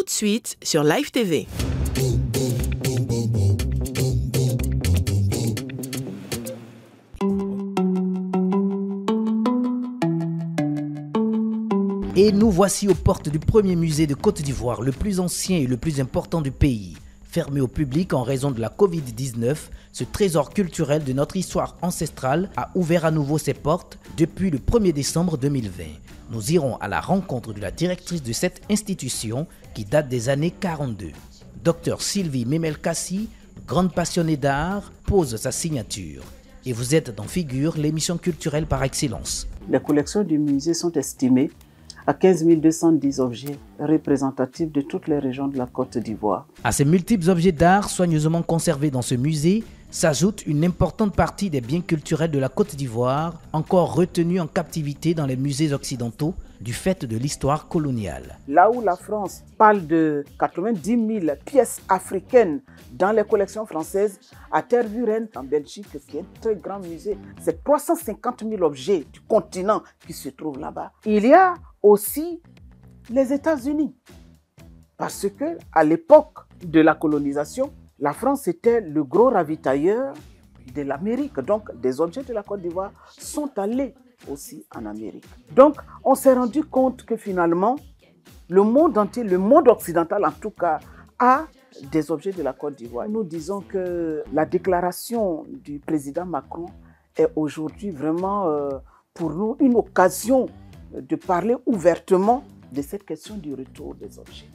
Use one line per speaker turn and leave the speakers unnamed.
tout de suite sur Live TV.
Et nous voici aux portes du premier musée de Côte d'Ivoire, le plus ancien et le plus important du pays. Fermé au public en raison de la Covid-19, ce trésor culturel de notre histoire ancestrale a ouvert à nouveau ses portes depuis le 1er décembre 2020. Nous irons à la rencontre de la directrice de cette institution qui date des années 42. Dr Sylvie Memelkassi, grande passionnée d'art, pose sa signature. Et vous êtes dans Figure, l'émission culturelle par excellence.
Les collections du musée sont estimées à 15 210 objets représentatifs de toutes les régions de la Côte d'Ivoire.
À ces multiples objets d'art soigneusement conservés dans ce musée, s'ajoute une importante partie des biens culturels de la Côte d'Ivoire, encore retenus en captivité dans les musées occidentaux du fait de l'histoire coloniale.
Là où la France parle de 90 000 pièces africaines dans les collections françaises, à Tervuren, en Belgique, qui est un très grand musée, c'est 350 000 objets du continent qui se trouvent là-bas. Il y a aussi les États-Unis, parce que à l'époque de la colonisation, la France était le gros ravitailleur de l'Amérique. Donc, des objets de la Côte d'Ivoire sont allés aussi en Amérique. Donc, on s'est rendu compte que finalement, le monde entier, le monde occidental en tout cas, a des objets de la Côte d'Ivoire. Nous disons que la déclaration du président Macron est aujourd'hui vraiment pour nous une occasion de parler ouvertement de cette question du retour des objets.